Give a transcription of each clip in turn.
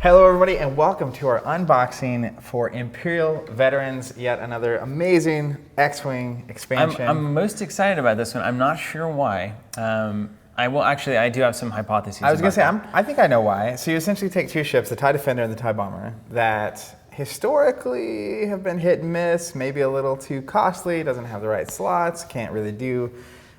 Hello everybody and welcome to our unboxing for Imperial Veterans, yet another amazing X-Wing expansion. I'm most excited about this one. I'm not sure why. I do have some hypotheses. I was going to say, I think I know why. So you essentially take two ships, the TIE Defender and the TIE Bomber, that historically have been hit and miss, maybe a little too costly, doesn't have the right slots, can't really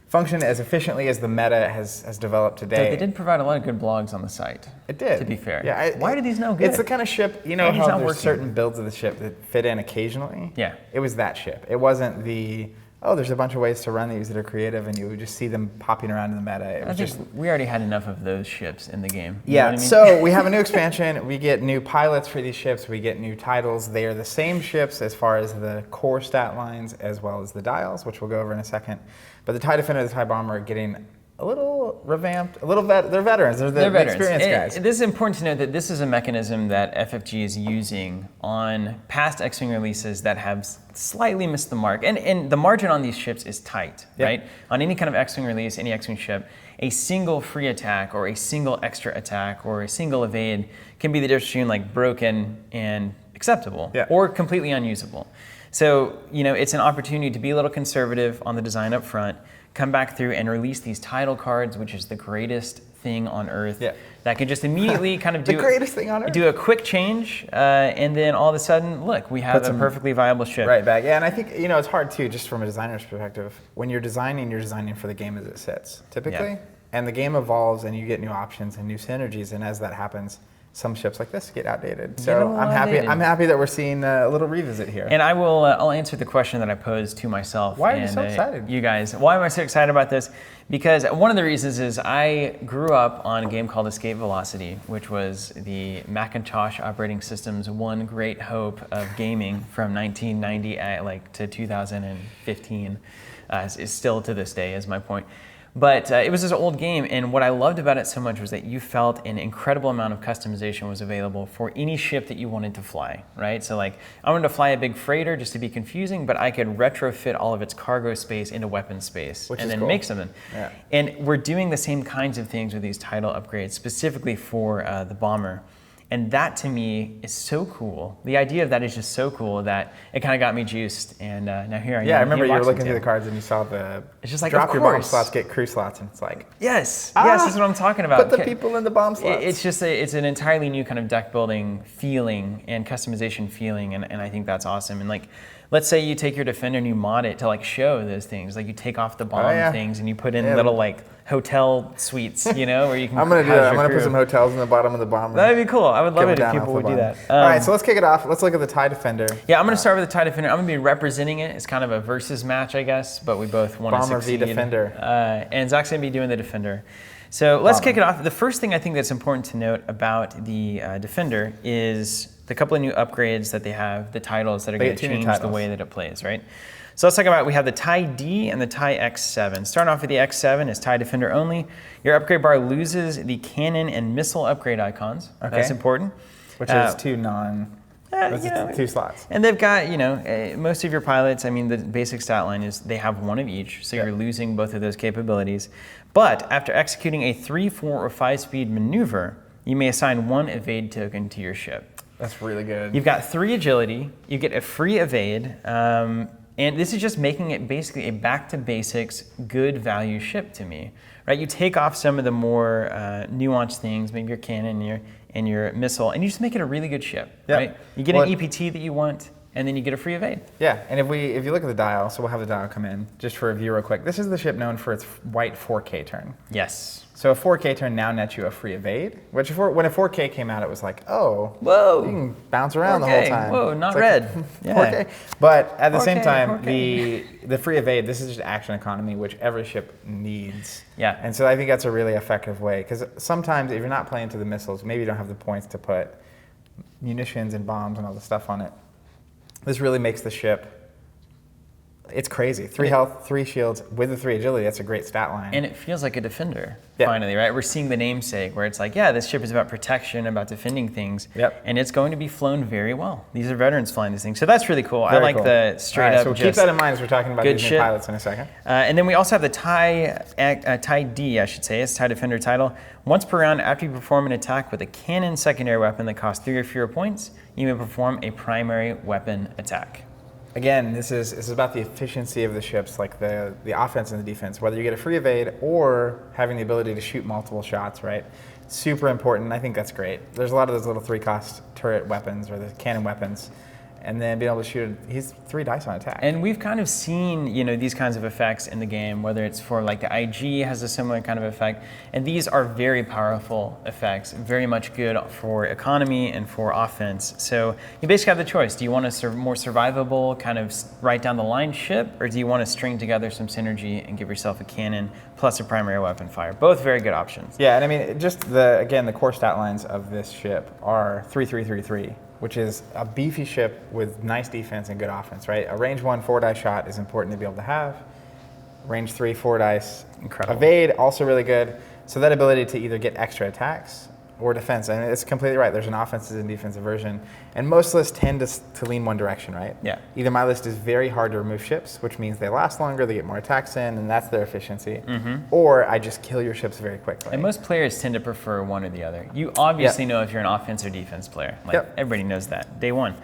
function as efficiently as the meta has developed today. They did provide a lot of good blogs on the site. It did. To be fair. Yeah. Why are these no good? It's the kind of ship, you know how there's certain builds of the ship that fit in occasionally? Yeah. It was that ship. It wasn't there's a bunch of ways to run these that are creative and you would just see them popping around in the meta. I think we already had enough of those ships in the game. You know what I mean? So we have a new expansion. We get new pilots for these ships. We get new titles. They are the same ships as far as the core stat lines as well as the dials, which we'll go over in a second. But the TIE Defender and the TIE Bomber are getting a little revamped, they're veterans, they're veterans. Experienced guys. This is important to note that this is a mechanism that FFG is using on past X-Wing releases that have slightly missed the mark. And the margin on these ships is tight, right? On any kind of X-Wing release, any X-Wing ship, a single free attack or a single extra attack or a single evade can be the difference between like broken and acceptable or completely unusable. So, it's an opportunity to be a little conservative on the design up front, come back through and release these title cards, which is the greatest thing on earth. That can just immediately kind of do the greatest thing on earth. Do a quick change, and then all of a sudden, look, we have a perfectly viable ship. Right back. Yeah, and I think it's hard too, just from a designer's perspective. When you're designing for the game as it sits, typically, and the game evolves, and you get new options and new synergies, and as that happens, some ships like this get outdated. So I'm happy that we're seeing a little revisit here. And I'll answer the question that I posed to myself. Why are you so excited? You guys, why am I so excited about this? Because one of the reasons is I grew up on a game called Escape Velocity, which was the Macintosh operating system's one great hope of gaming from 1990 to 2015. Is still to this day is my point. But it was this old game, and what I loved about it so much was that you felt an incredible amount of customization was available for any ship that you wanted to fly, right? So I wanted to fly a big freighter just to be confusing, but I could retrofit all of its cargo space into weapon space and then make something. Yeah. And we're doing the same kinds of things with these title upgrades, specifically for the Bomber. And that to me is so cool. The idea of that is just so cool that it kind of got me juiced. And now here I am. Yeah, I remember you were looking through the cards and you saw it's just like drop your bomb slots, get crew slots, and it's like yes, that's what I'm talking about. Put the people in the bomb slots. It's just it's an entirely new kind of deck building feeling and customization feeling, and I think that's awesome. And let's say you take your Defender and you mod it to show those things. You take off the bomb things and you put in little hotel suites, where you can. I'm gonna do that. I'm gonna put some hotels in the bottom of the Bomber. That'd be cool. I would love it if people would do that. All right, so let's kick it off. Let's look at the TIE Defender. Yeah, I'm gonna start with the TIE Defender. I'm gonna be representing it. It's kind of a versus match, I guess, but we both want to succeed. Bomber v Defender. And Zach's gonna be doing the Defender. So let's kick it off. The first thing I think that's important to note about the Defender is the couple of new upgrades that they have, the titles that are going to change the way that it plays, right? So let's talk about, we have the TIE D and the TIE X7. Starting off with the X7 is TIE Defender only. Your upgrade bar loses the cannon and missile upgrade icons. Okay. That's important. Which is two slots. And they've got, most of your pilots, the basic stat line is they have one of each, so you're losing both of those capabilities. But after executing a 3, 4, or 5-speed maneuver, you may assign one evade token to your ship. That's really good. You've got 3 agility, you get a free evade, and this is just making it basically a back-to-basics, good value ship to me, right? You take off some of the more nuanced things, maybe your cannon and your missile, and you just make it a really good ship, right? You get an EPT that you want, and then you get a free evade. Yeah, and if you look at the dial, so we'll have the dial come in, just for a view real quick. This is the ship known for its white 4K turn. Yes. So a 4K turn now nets you a free evade, which when a 4K came out, it was like, oh, whoa, you can bounce around the whole time. Whoa, not red. 4K. But at the same time, the free evade, this is just action economy, which every ship needs. Yeah. And so I think that's a really effective way, because sometimes if you're not playing to the missiles, maybe you don't have the points to put munitions and bombs and all the stuff on it. This really makes the ship It's crazy. 3 health, 3 shields with the 3 agility. That's a great stat line. And it feels like a defender, Yeah. finally, right? We're seeing the namesake where it's like, yeah, this ship is about protection, about defending things. Yep. And it's going to be flown very well. These are veterans flying these things. So that's really cool. I Very like cool. the straight All right, up. so we'll keep that in mind as we're talking about good these new ship. pilots in a second. And then we also have the TIE D, I should say. It's TIE Defender title. Once per round, after you perform an attack with a cannon secondary weapon that costs 3 or fewer points, you may perform a primary weapon attack. Again, this is about the efficiency of the ships, like the offense and the defense, whether you get a free evade or having the ability to shoot multiple shots, right? Super important. I think that's great. There's a lot of those little 3-cost turret weapons or the cannon weapons. And then being able to shoot, he's 3 dice on attack. And we've kind of seen, these kinds of effects in the game, whether it's for like the IG has a similar kind of effect. And these are very powerful effects, very much good for economy and for offense. So you basically have the choice. Do you want a more survivable kind of right down the line ship, or do you want to string together some synergy and give yourself a cannon plus a primary weapon fire? Both very good options. Yeah, and I mean, just the core stat lines of this ship are 3-3-3-3. Which is a beefy ship with nice defense and good offense, right? A range 1 4-dice shot is important to be able to have. Range 3 4-dice. Incredible. Evade, also really good. So that ability to either get extra attacks or defense. And it's completely right. There's an offensive and defensive version. And most lists tend to lean one direction, right? Yeah. Either my list is very hard to remove ships, which means they last longer, they get more attacks in, and that's their efficiency. Or I just kill your ships very quickly. And most players tend to prefer one or the other. You obviously know if you're an offense or defense player. Like everybody knows that, day one.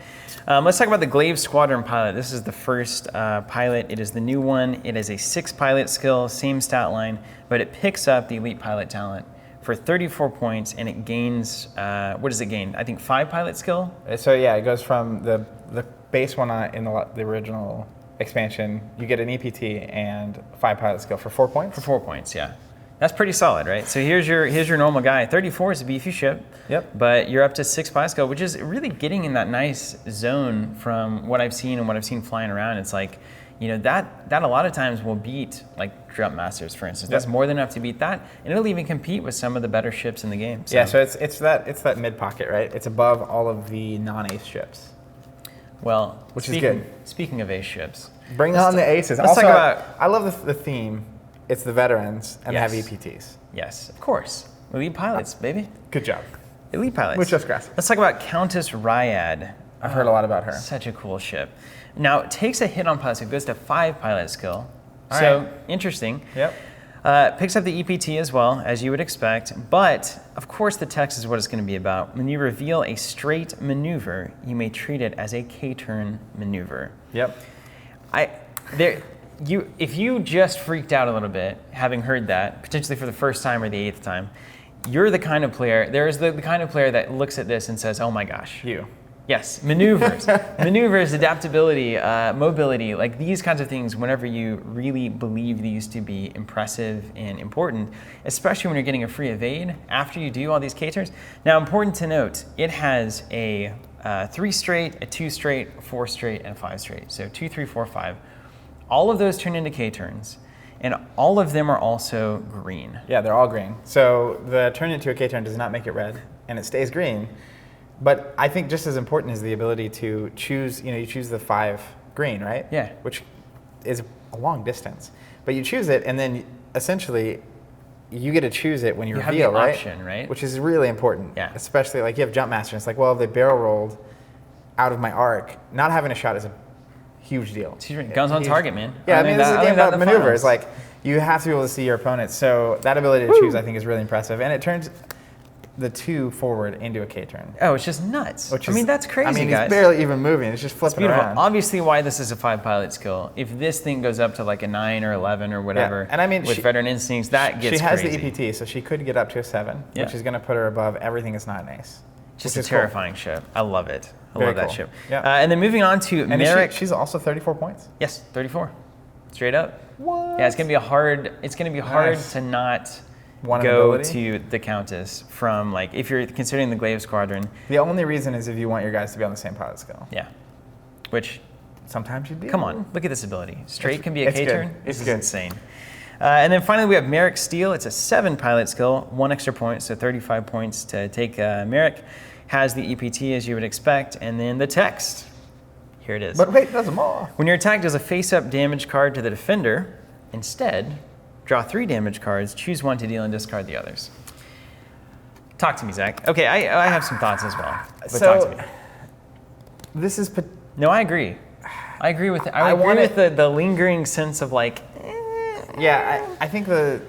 Let's talk about the Glaive Squadron pilot. This is the first pilot. It is the new one. It is a 6 pilot skill, same stat line, but it picks up the elite pilot talent for 34 points, and it gains, what does it gain? I think 5 pilot skill? So yeah, it goes from the base one in the original expansion, you get an EPT and 5 pilot skill for 4 points? For 4 points, yeah. That's pretty solid, right? So here's your normal guy. 34 is a beefy ship, but you're up to 6 pilot skill, which is really getting in that nice zone from what I've seen and what I've seen flying around. It's like, that a lot of times will beat like Jump Masters, for instance. That's more than enough to beat that, and it'll even compete with some of the better ships in the game. So. Yeah, so it's that mid pocket, right? It's above all of the non-ace ships. Well, which is good. Speaking of ace ships, bring on the aces. Let's talk about. I love the theme. It's the veterans and they have EPTs. Yes, of course. Elite pilots, baby. Good job. Elite pilots. Muchas gracias. Let's talk about Countess Ryad. I've heard a lot about her. Such a cool ship. Now, it takes a hit on pilot skill, goes to 5 pilot skill. Interesting. Yep. Picks up the EPT as well, as you would expect. But, of course, the text is what it's going to be about. When you reveal a straight maneuver, you may treat it as a K-turn maneuver. Yep. If you just freaked out a little bit, having heard that, potentially for the first time or the 8th time, you're the kind of player, there's the kind of player that looks at this and says, oh my gosh. You. Yes, maneuvers. Maneuvers, adaptability, mobility, like these kinds of things, whenever you really believe these to be impressive and important, especially when you're getting a free evade after you do all these K-turns. Now, important to note, it has a 3 straight, a 2 straight, a 4 straight, and a 5 straight. So 2, 3, 4, 5. All of those turn into K-turns, and all of them are also green. Yeah, they're all green. So the turn into a K-turn does not make it red, and it stays green. But I think just as important is the ability to choose, you choose the 5 green, right? Yeah. Which is a long distance. But you choose it, and then essentially you get to choose it when you reveal, have the right? option, right? Which is really important. Yeah. Especially like you have Jump Master, and it's like, well, if they barrel rolled out of my arc, not having a shot is a huge deal. Guns on target, man. Yeah, I mean, this is a game about maneuvers. Like, you have to be able to see your opponent. So that ability to choose, I think, is really impressive. And it turns the 2 forward into a K-turn. Oh, it's just nuts. That's crazy, guys. It's barely even moving. It's just flipping around. Obviously, why this is a 5 pilot skill. If this thing goes up to like a 9 or 11 or whatever, and I mean, with veteran instincts, that gets crazy. She has the EPT, so she could get up to a 7, which is going to put her above everything that's not an ace. Just a terrifying ship. I love it. I love that ship. Yeah. And then moving on to Merrick. She's also 34 points? Yes, 34. Straight up. What? Yeah, it's going to be hard to not go to the Countess from, like, if you're considering the Glaive Squadron. The only reason is if you want your guys to be on the same pilot skill. Yeah. Which, sometimes you'd be. Come on, look at this ability. Straight can be a K-turn. It's good. Insane. And then finally we have Merrick Steel. It's a 7 pilot skill, 1 extra point, so 35 points to take Merrick. Has the EPT as you would expect, and then the text. Here it is. But wait, it does them all. When your attack does a face-up damage card to the defender, instead, draw 3 damage cards, choose one to deal and discard the others. Talk to me, Zach. Okay, I have some thoughts as well. But talk to me. This is... No, I agree. I agree with it. I agree with the lingering sense of like... Yeah, I think the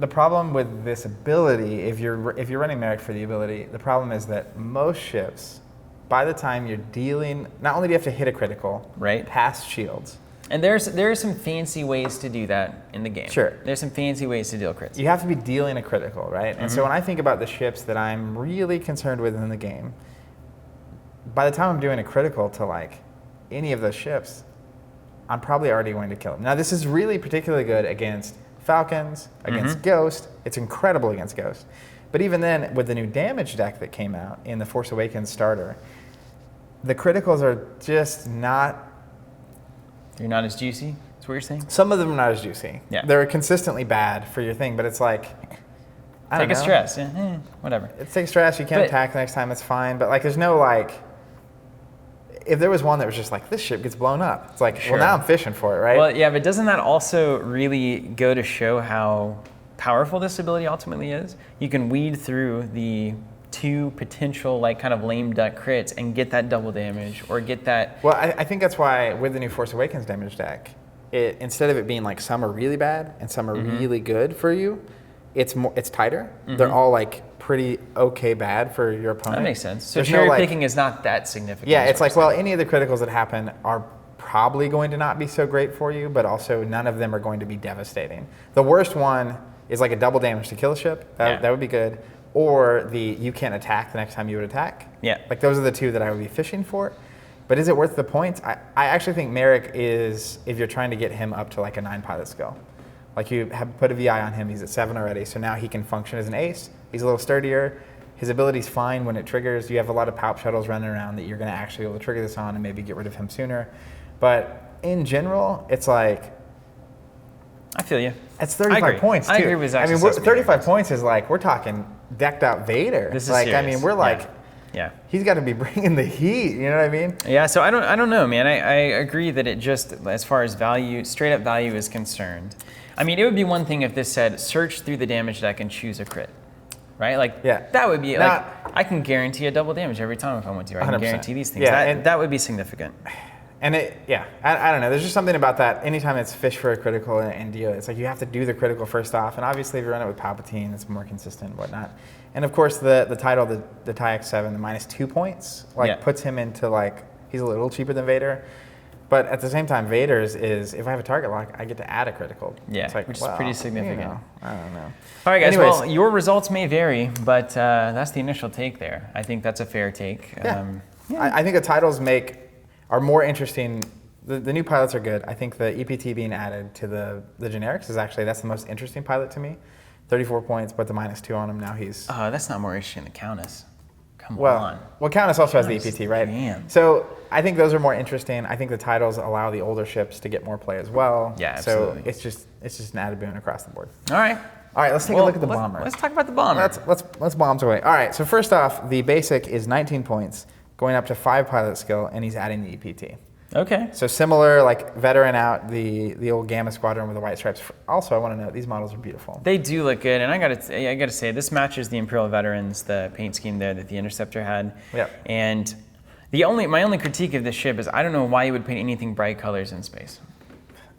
problem with this ability, if you're running Merrick for the ability, the problem is that most ships, by the time you're dealing, not only do you have to hit a critical, right, past shields. And there are some fancy ways to do that in the game. Sure. There's some fancy ways to deal crits. You have to be dealing a critical, right? And so when I think about the ships that I'm really concerned with in the game, by the time I'm doing a critical to like any of those ships, I'm probably already going to kill them. Now this is really particularly good against Falcons, against Ghost. It's incredible against Ghost. But even then, with the new damage deck that came out in the Force Awakens starter, the criticals are just not... You're not as juicy? That's what you're saying? Some of them are not as juicy. Yeah. They're consistently bad for your thing, but it's like... Take a stress. Yeah, whatever. It's take stress. You can't attack the next time. It's fine. But like, there's no like... If there was one that was just like, this ship gets blown up, it's like, well, now I'm fishing for it, right? Well, yeah, but doesn't that also really go to show how powerful this ability ultimately is? You can weed through the 2 potential like kind of lame duck crits and get that double damage or get that... Well, I think that's why with the new Force Awakens damage deck, instead of it being like some are really bad and some are really good for you, it's tighter. They're all like pretty okay bad for your opponent. That makes sense. So There's cherry no, like, picking is not that significant. Yeah, it's like, well, any of the criticals that happen are probably going to not be so great for you, but also none of them are going to be devastating. The worst one is like a double damage to kill a ship. That would be good. Or you can't attack the next time you would attack. Yeah. Like those are the 2 that I would be fishing for. But is it worth the points? I actually think Merrick is, if you're trying to get him up to like a 9 pilot skill. Like you have put a VI on him, he's at 7 already, so now he can function as an ace. He's a little sturdier. His ability's fine when it triggers. You have a lot of palp shuttles running around that you're going to actually be able to trigger this on and maybe get rid of him sooner. But in general, it's like... I feel you. It's 35 points, too. I agree with Zach's I mean, 35 points is like, we're talking decked out Vader. This is like, serious. I mean, we're like... Yeah. He's got to be bringing the heat, you know what I mean? Yeah, so I don't know, man. I agree that it just, as far as value, straight up value is concerned. I mean, it would be one thing if this said, search through the damage deck and choose a crit, right? Like, that would be, like, I can guarantee a double damage every time if I want to. I can 100%. guarantee these things. Yeah, that would be significant. And I don't know. There's just something about that. Anytime it's fish for a critical and deal, it's like you have to do the critical first off. And obviously, if you run it with Palpatine, it's more consistent and whatnot. And of course, the title, the TIE X7, the -2 points, puts him into like, he's a little cheaper than Vader. But at the same time, Vader's is, if I have a target lock, I get to add a critical. Yeah, it's like, which is pretty significant. You know, I don't know. All right, guys. Anyways, well, your results may vary, but that's the initial take there. I think that's a fair take. Yeah. I think the titles are more interesting. The new pilots are good. I think the EPT being added to the generics is actually, that's the most interesting pilot to me. 34 points, but the -2 on him now he's... That's not more interesting than Countess. Come on. Well, Countess also has the EPT, right? Damn. So I think those are more interesting. I think the titles allow the older ships to get more play as well. Yeah, absolutely. So it's just an added boon across the board. All right. All right, let's take a look at the bomber. Let's talk about the bomber. Let's bombs away. All right, so first off, the basic is 19 points, going up to 5 pilot skill, and he's adding the EPT. Okay. So similar, like veteran out, the old Gamma Squadron with the white stripes. Also, I want to note these models are beautiful. They do look good, and I gotta say this matches the Imperial Veterans, the paint scheme there that the Interceptor had. Yep. And my only critique of this ship is I don't know why you would paint anything bright colors in space.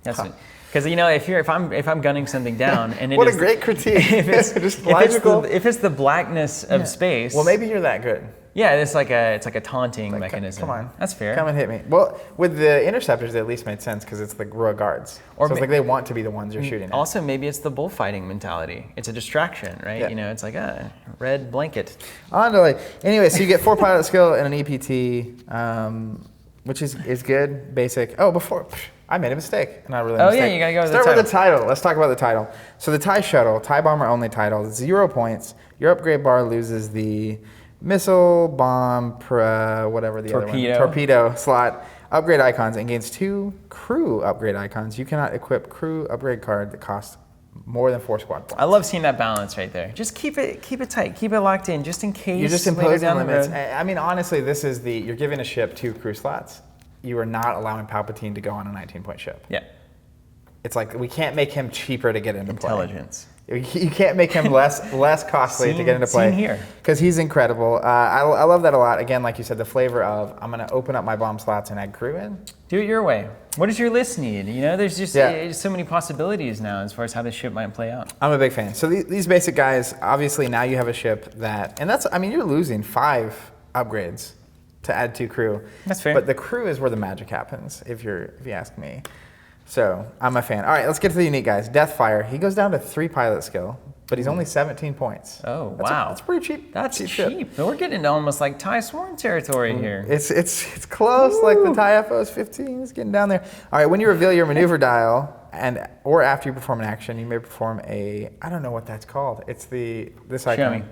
That's it. Because if I'm gunning something down and it what is a great critique. If it's the blackness of space. Well, maybe you're that good. Yeah, it's like a taunting mechanism. Come on, that's fair. Come and hit me. Well, with the Interceptors, it at least made sense because it's the Royal Guards. So it's like they want to be the ones you're shooting at. Also, maybe it's the bullfighting mentality. It's a distraction, right? Yeah. You know, it's like a red blanket. Anyway, so you get 4 pilot skill and an EPT, which is good, basic. Oh, I made a mistake. Not really a mistake. Yeah, you gotta go with Start the title. with the title. Let's talk about the title. So the TIE Shuttle, TIE Bomber only title, 0 points. Your upgrade bar loses the missile, bomb, whatever the other one, torpedo slot, upgrade icons, and gains 2 crew upgrade icons. You cannot equip crew upgrade card that costs more than 4 squad points. I love seeing that balance right there. Just keep it tight, keep it locked in, just in case. You're just imposing limits. I mean, honestly, this is you're giving a ship 2 crew slots. you are not allowing Palpatine to go on a 19-point ship. Yeah. It's like we can't make him cheaper to get into play. Intelligence. You can't make him less costly to get into play. Seen here. Because he's incredible. I love that a lot. Again, like you said, the flavor of I'm going to open up my bomb slots and add crew in. Do it your way. What does your list need? You know, there's just so many possibilities now as far as how this ship might play out. I'm a big fan. So these basic guys, obviously now you have a ship that, and that's, I mean, you're losing 5 upgrades to add 2 crew. That's fair. But the crew is where the magic happens, if you ask me. So I'm a fan. All right, let's get to the unique guys. Deathfire, he goes down to 3 pilot skill, but he's only 17 points. Oh, That's wow. That's pretty cheap. That's cheap. cheap. We're getting into almost like TIE Swarm territory here. It's close, like the TIE FO's 15 is getting down there. All right, when you reveal your maneuver dial, or after you perform an action, you may perform a, I don't know what that's called. It's this icon. Show me.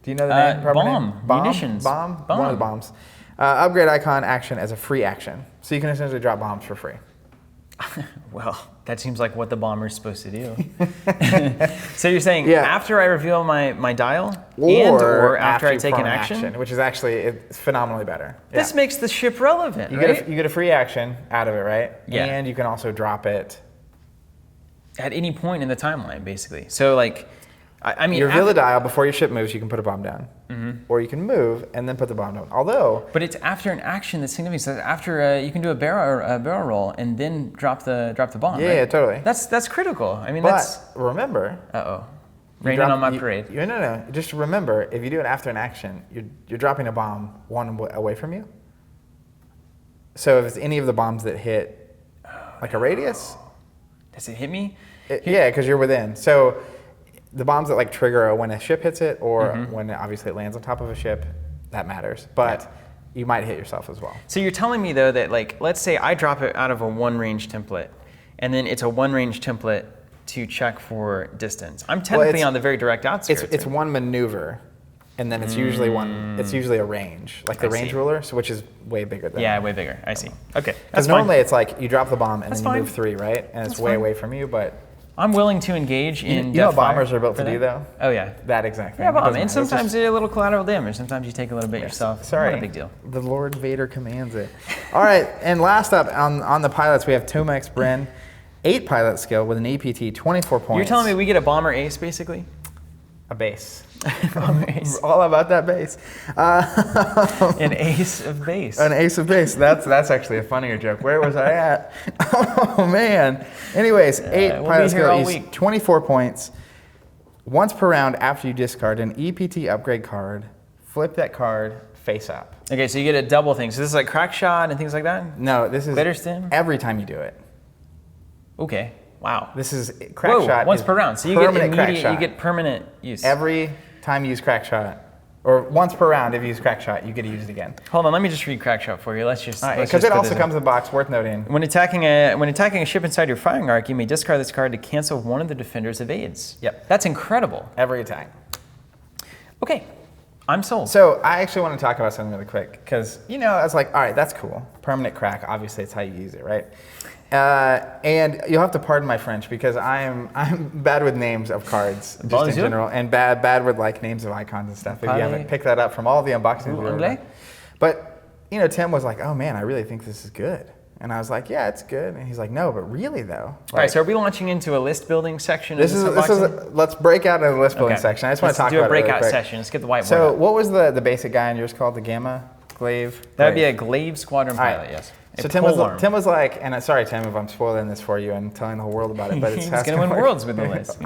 Do you know the name? Proper Bomb. name? Munitions. Bomb? One of the bombs. Upgrade icon action as a free action. So you can essentially drop bombs for free. Well, that seems like what the bomber's supposed to do. So you're saying after I reveal my dial or after I take an action? Which is actually it's phenomenally better. This makes the ship relevant, you right? You get a free action out of it, right? Yeah. And you can also drop it at any point in the timeline, basically. So like, I mean, you reveal the dial before your ship moves. You can put a bomb down, or you can move and then put the bomb down. Although, but it's after an action that's significant. So after you can do a barrel roll and then drop the bomb. Yeah, right? totally. That's critical. I mean, but remember. Raining on my parade. No. Just remember, if you do it after an action, you're dropping a bomb 1 away from you. So if it's any of the bombs that hit, like a radius. Does it hit me? Yeah, because you're within. So the bombs that like trigger when a ship hits it, or when obviously it lands on top of a ship, that matters. But you might hit yourself as well. So you're telling me though that like, let's say I drop it out of a 1 range template, and then it's a 1 range template to check for distance. I'm technically on the very direct outskirts. It's 1 maneuver, and then it's usually It's usually a range, like the range ruler, which is way bigger than. Yeah, way bigger. I see. Okay. Because normally it's like you drop the bomb and then you fine. move 3, right? And it's way away from you, but. I'm willing to engage in. You know what bombers are built to do, though? Oh yeah. That exact thing. Yeah, bomb. And sometimes a little collateral damage. Sometimes you take a little bit yourself. Sorry. Not a big deal. The Lord Vader commands it. All right, and last up on the pilots, we have Tomex Bren, 8 pilot skill with an EPT, 24 points. You're telling me we get a bomber ace, basically? A base. Bomber ace. All about that base. An ace of base. An ace of base. That's actually a funnier joke. Where was I at? Oh, man. Anyways, 8 pilot skill, he's 24 points. Once per round after you discard an EPT upgrade card, flip that card face up. Okay, so you get a double thing. So this is like crack shot and things like that? No, this is Glitter stim? every time you do it. Okay. Wow. This is crack shot. Once per round. So you get immediate, you get permanent use. Every time you use crack shot, or once per round if you use crack shot, you get to use it again. Hold on, let me just read crack shot for you. Let's just because it also comes in a box, worth noting. When attacking a ship inside your firing arc, you may discard this card to cancel one of the defender's evades. Yep. That's incredible. Every attack. Okay. I'm sold. So I actually want to talk about something really quick because I was like, all right, that's cool. Permanent crack. Obviously, it's how you use it, right? And you'll have to pardon my French because I'm bad with names of cards just in general, and bad with like names of icons and stuff. If you haven't picked that up from all the unboxings we've done. But Tim was like, "Oh man, I really think this is good," and I was like, "Yeah, it's good." And he's like, "No, but really though." Like, all right, so are we launching into a list building section? Let's break out into the list building section. I just want to talk about it. Let's do a breakout really session. Let's get the whiteboard. So what was the basic guy in yours called? The Gamma Glaive? That would be a Glaive Squadron pilot. Right. Yes. So Tim was like, and sorry Tim if I'm spoiling this for you and telling the whole world about it, but it's he's going to win worlds with the list.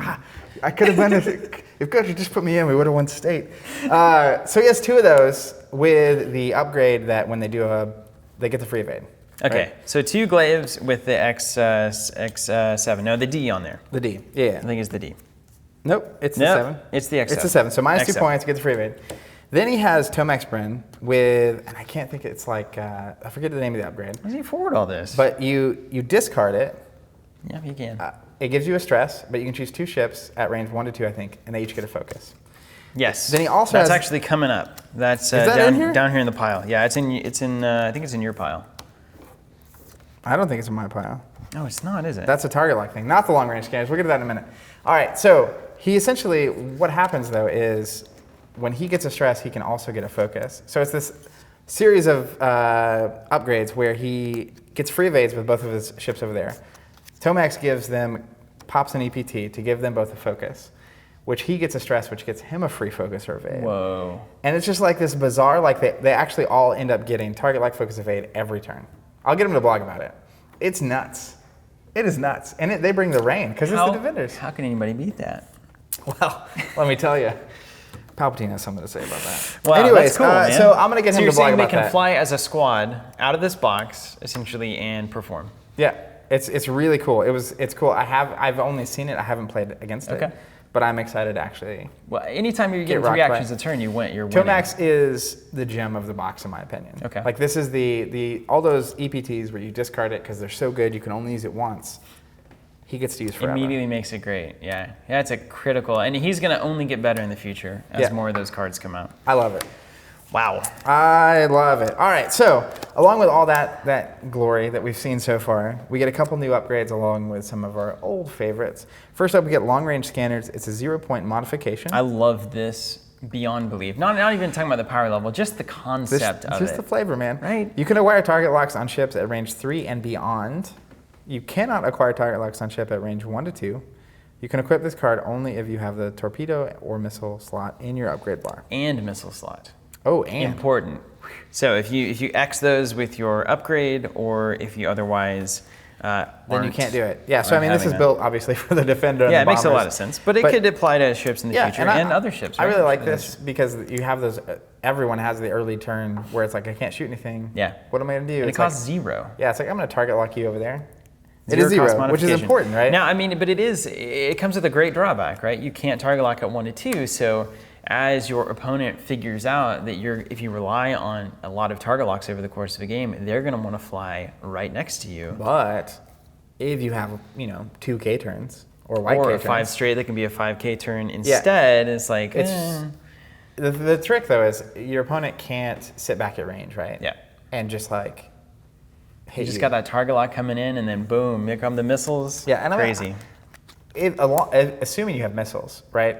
I could have done it if Coach had just put me in, we would have won state. So he has 2 of those with the upgrade that when they do they get the free evade. Okay, right? so 2 glaives with the X7. No, the D on there. The D, yeah. I think it's the D. Nope, it's the 7. It's the X7. It's the 7. So minus X7. 2 points, get the free evade. Then he has Tomex Bren with, and I can't think, it's like, I forget the name of the upgrade. Why does he forward all this? But you discard it. Yeah, you can. It gives you a stress, but you can choose 2 ships at range 1 to 2, I think, and they each get a focus. Yes. Then he also That's has, actually coming up. That's in here? down here in the pile. Yeah, it's in. I think it's in your pile. I don't think it's in my pile. No, it's not, is it? That's a target lock thing, not the long range scanners. We'll get to that in a minute. All right, so he essentially, what happens though is when he gets a stress, he can also get a focus. So it's this series of upgrades where he gets free evades with both of his ships over there. Tomax gives them pops an EPT to give them both a focus, which he gets a stress, which gets him a free focus or evade. Whoa. And it's just like this bizarre, like they actually all end up getting target lock, focus, evade every turn. I'll get him to blog about it. It's nuts. It is nuts. And they bring the rain because it's the defenders. How can anybody beat that? Well, let me tell you. Palpatine has something to say about that. Wow, anyways, that's cool, man. so I'm going to get him to blog about that. So you're saying they can fly as a squad out of this box, essentially, and perform? Yeah, it's really cool. It's cool. I've only seen it. I haven't played against it. Okay. But I'm excited to actually. Well, anytime you're getting 3 actions a turn, you're winning. Tomax is the gem of the box, in my opinion. Okay. Like this is the all those EPTs where you discard it because they're so good you can only use it once. He gets to use forever. Immediately makes it great. Yeah, it's a critical, and he's going to only get better in the future as more of those cards come out. I love it. Wow. I love it. All right, so along with all that glory that we've seen so far, we get a couple new upgrades along with some of our old favorites. First up, we get long-range scanners. It's a 0-point modification. I love this beyond belief. Not even talking about the power level, just the concept of it. Just the flavor, man. Right. You can acquire target locks on ships at range 3 and beyond. You cannot acquire target locks on ship at range 1 to 2. You can equip this card only if you have the torpedo or missile slot in your upgrade bar. And missile slot. Oh, and. Important. So if you X those with your upgrade, or if you otherwise then you can't do it. Yeah, so I mean, this is built obviously for the defender and yeah, the it makes a bombers. lot of sense. But it could apply to ships in the future and other ships. I right? really like this because you have those, everyone has the early turn where it's like, I can't shoot anything. Yeah. What am I going to do? And it costs 0. Yeah, it's like, I'm going to target lock you over there. It Zero is 0, cost which is important, right? Now, I mean, but it comes with a great drawback, right? You can't target lock at 1 to 2, so as your opponent figures out that if you rely on a lot of target locks over the course of a game, they're going to want to fly right next to you. But if you have, 2 K turns or white K turns. Or 5 straight, that can be a 5K turn instead. It's like, The trick, though, is your opponent can't sit back at range, right? Yeah. And just like hit you just got that target lock coming in, and then boom, here come the missiles. Yeah, and crazy. Assuming you have missiles, right?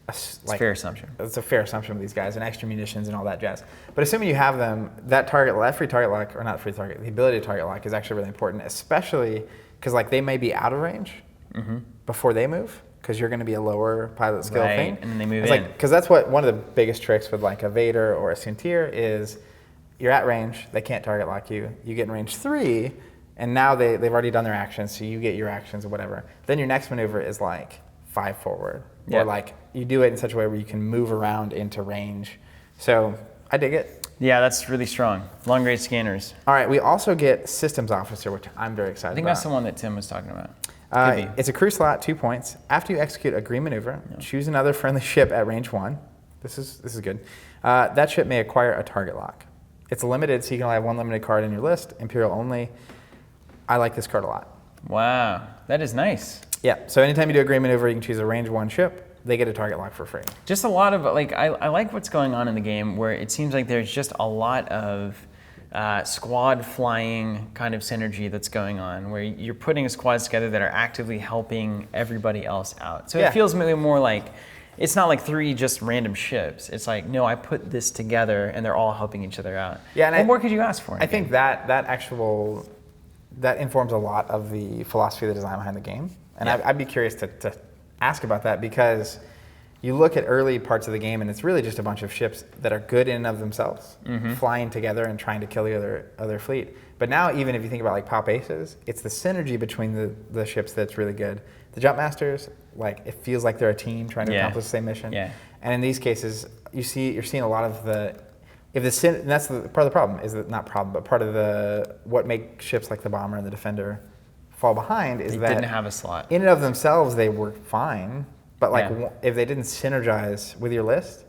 It's a fair assumption. It's a fair assumption with these guys, and extra munitions and all that jazz. But assuming you have them, that free target lock, or not free target, the ability to target lock is actually really important, especially because like they may be out of range before they move, because you're going to be a lower pilot skill thing. And then they move in. Because that's what one of the biggest tricks with like a Vader or a Suntir is. You're at range, they can't target lock you. You get in range 3, and now they've already done their actions, so you get your actions or whatever. Then your next maneuver is like 5 forward. Yep. Or like you do it in such a way where you can move around into range. So I dig it. Yeah, that's really strong. Long range scanners. All right, we also get Systems Officer, which I'm very excited about. I think that's the one that Tim was talking about. It's a crew slot, 2 points. After you execute a green maneuver, choose another friendly ship at range 1. This is good. That ship may acquire a target lock. It's limited, so you can only have 1 limited card in your list, Imperial only. I like this card a lot. Wow, that is nice. Yeah, so anytime you do a green maneuver, you can choose a range 1 ship. They get a target lock for free. Just a lot of, I like what's going on in the game where it seems like there's just a lot of squad flying kind of synergy that's going on, where you're putting squads together that are actively helping everybody else out. So it feels maybe more like, it's not like 3 just random ships. It's like, no, I put this together and they're all helping each other out. Yeah, and what more could you ask for? I think that informs a lot of the philosophy of the design behind the game. And I'd be curious to ask about that, because you look at early parts of the game and it's really just a bunch of ships that are good in and of themselves, flying together and trying to kill the other fleet. But now, even if you think about like Pop Aces, it's the synergy between the ships that's really good. The Jump Masters, like it feels like they're a team trying to accomplish the same mission. Yeah. And in these cases, you're seeing a lot of and that's part of the problem, is that not problem, but part of what makes ships like the Bomber and the Defender fall behind is that they didn't have a slot. In and of themselves, they were fine, but like if they didn't synergize with your list,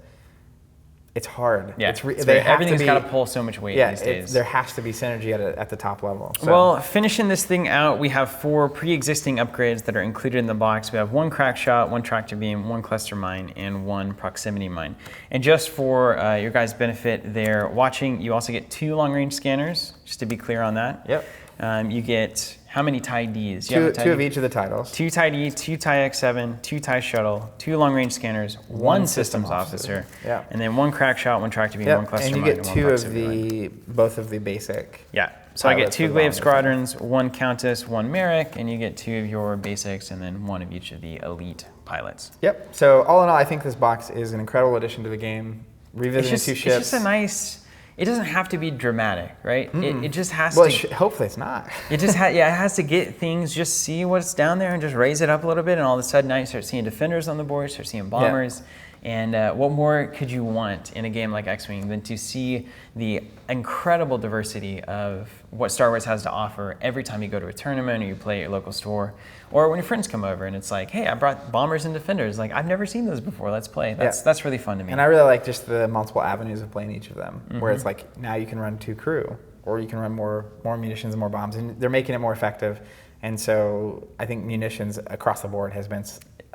it's hard. Yeah, everything's got to pull so much weight these days. There has to be synergy at the top level. So. Well, finishing this thing out, we have 4 pre-existing upgrades that are included in the box. We have 1 crack shot, 1 tractor beam, 1 cluster mine, and 1 proximity mine. And just for your guys' benefit there watching, you also get 2 long-range scanners, just to be clear on that. Yep. You get how many TIE Ds? You have a TIE Two D? of each of the titles. 2 TIE D, 2 TIE X7, 2 TIE Shuttle, 2 long-range scanners, 1 systems officer, Yeah. and then 1 crack shot, 1 tractor beam, Yep. 1 cluster And you mine, get and 1 two of proximity line. both of the basic. Yeah. So I get pilots 2 for the glaive bombers. squadrons, 1 countess, 1 merrick, and you get 2 of your basics, and then 1 of each of the elite pilots. Yep. So all in all, I think this box is an incredible addition to the game. Revisiting 2 ships. It's just a nice. It doesn't have to be dramatic, right? It just has Well, to. hopefully it's not. It just it has to get things, just see what's down there and just raise it up a little bit, and all of a sudden now you start seeing defenders on the board, start seeing bombers. And what more could you want in a game like X-Wing than to see the incredible diversity of what Star Wars has to offer every time you go to a tournament or you play at your local store, or when your friends come over and it's like, hey, I brought bombers and defenders. Like, I've never seen those before. Let's play. That's really fun to me. And I really like just the multiple avenues of playing each of them, where it's like now you can run 2 crew, or you can run more munitions and more bombs, and they're making it more effective. And so I think munitions across the board has been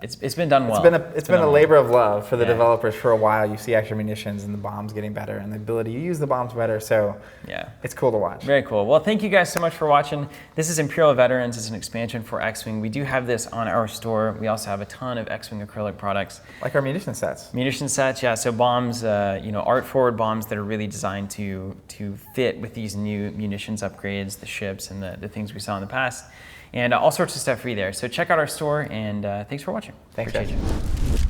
It's been done well. It's been a labor of love for the Yeah. developers for a while. You see extra munitions and the bombs getting better and the ability to use the bombs better. So yeah, it's cool to watch. Very cool. Well, thank you guys so much for watching. This is Imperial Veterans. It's an expansion for X-Wing. We do have this on our store. We also have a ton of X-Wing acrylic products. Like our munition sets. Munition sets, yeah. So bombs, art forward bombs that are really designed to fit with these new munitions upgrades, the ships, and the things we saw in the past. And all sorts of stuff free there. So check out our store, and thanks for watching. Thanks, Appreciate guys. you.